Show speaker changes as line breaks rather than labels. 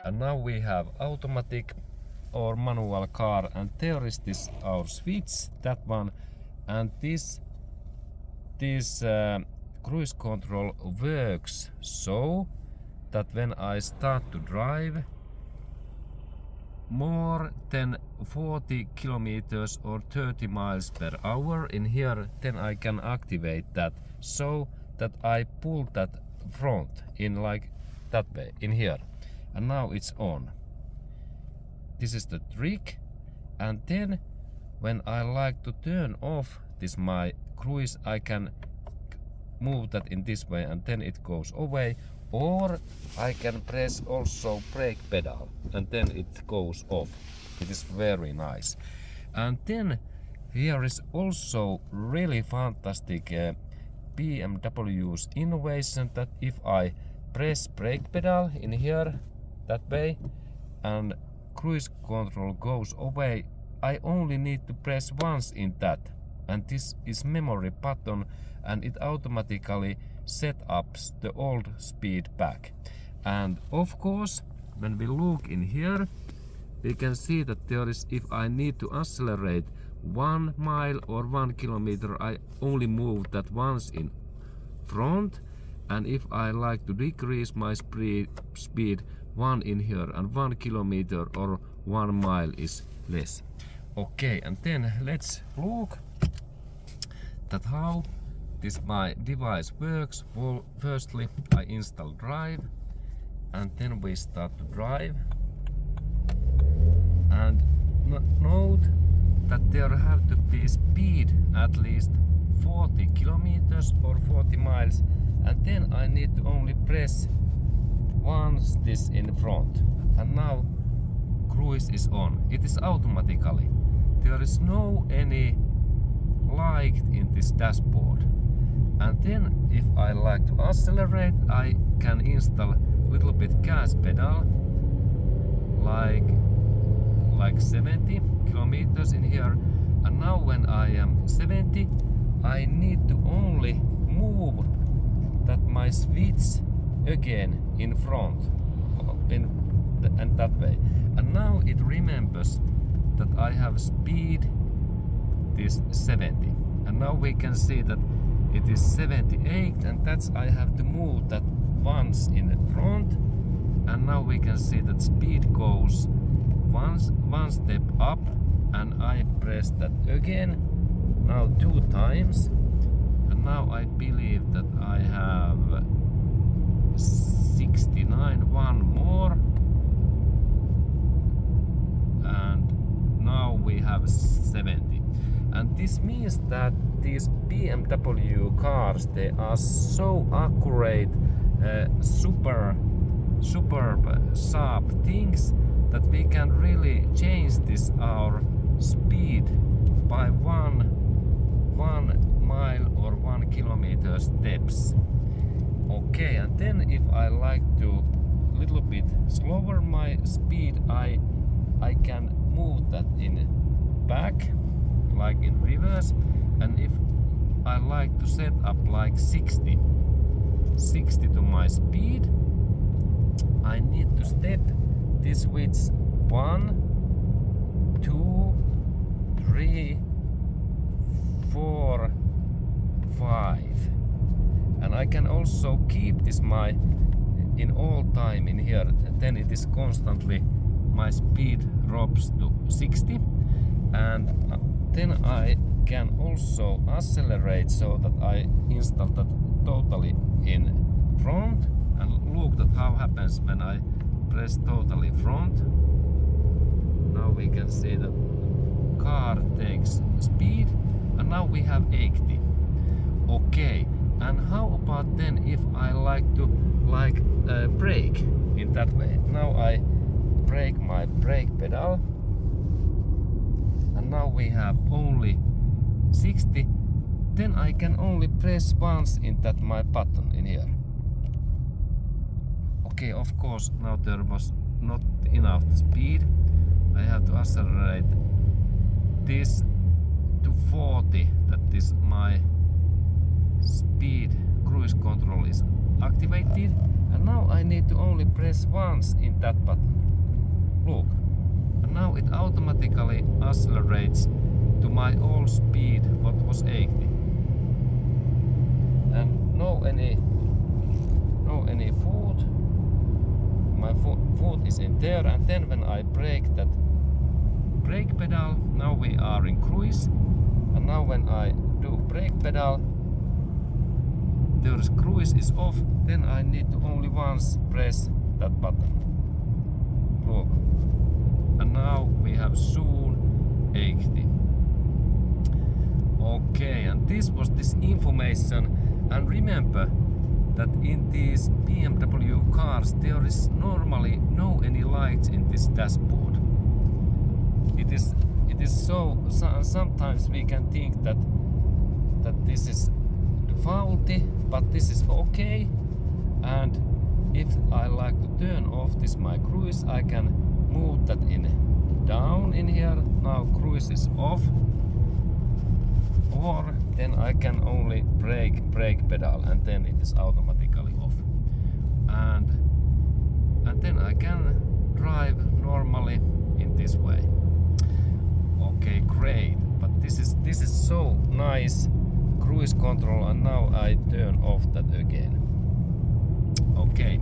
And now we have automatic or manual car, and there is this our switch, that one, and this cruise control works so that when I start to drive more than 40 kilometers or 30 miles per hour in here, then I can activate that so that I pull that front in like that way in here, and now it's on. This is the trick. And then when I like to turn off this my cruise, I can move that in this way and then it goes away, or I can press also brake pedal and then it goes off. It is very nice. And then here is also really fantastic BMW's innovation that if I press brake pedal in here that way and cruise control goes away, I only need to press once in that, and this is memory button, and it automatically set up the old speed back. And of course, when we look in here, we can see that there is, if I need to accelerate 1 mile or 1 kilometer, I only move that once in front, and if I like to decrease my speed, 1 in here, and 1 kilometer or 1 mile is less. Okay, and then let's look that how this my device works. Well, firstly I install drive, and then we start to drive, and note that there have to be speed at least 40 kilometers or 40 miles, and then I need to only press once this in front, and now cruise is on. It is automatically. There is no any light in this dashboard. And then if I like to accelerate, I can install little bit gas pedal, like 70 kilometers in here. And now when I am 70, I need to only move that my switch again in front and that way, and now it remembers that I have speed this 70, and now we can see that it is 78, and that's I have to move that once in front, and now we can see that speed goes one step up, and I press that again now 2 times, and now I believe that I have 69, one more, and now we have 70. And this means that these BMW cars, they are so accurate, superb, sharp things that we can really change this our speed by 1 mile or 1 kilometer steps. Okay, and then if I like to little bit slower my speed, I can move that in back, like in reverse, and if I like to set up like 60 to my speed, I need to step this switch 1, 2, 3, 4, 5. And I can also keep this my in all time in here, then it is constantly my speed drops to 60, and then I can also accelerate so that I install that totally in front, and look at how happens when I press totally front. Now we can see that car takes speed, and now we have 80. Okay, and how about then if I like to brake in that way? Now I brake my brake pedal, and now we have only 60. Then I can only press once in that my button in here. Okay, of course now there was not enough speed. I have to accelerate this to 40. That is my speed, cruise control is activated, and now I need to only press once in that button. Look, and now it automatically accelerates to my old speed, what was 80, and no any foot. My foot is in there, and then when I brake that brake pedal, now we are in cruise, and now when I do brake pedal, the cruise is off, then I need to only once press that button. Look, and now we have soon 80. Okay, and this was this information, and remember that in these BMW cars there is normally no any lights in this dashboard. It is so sometimes we can think that this is faulty, but this is okay, and if I like to turn off this my cruise, I can move that in down in here. Now cruise is off, or then I can only brake pedal, and then it is automatically off, and then I can drive normally in this way. Okay, great, but this is so nice cruise control, and now I turn off that again. Okay.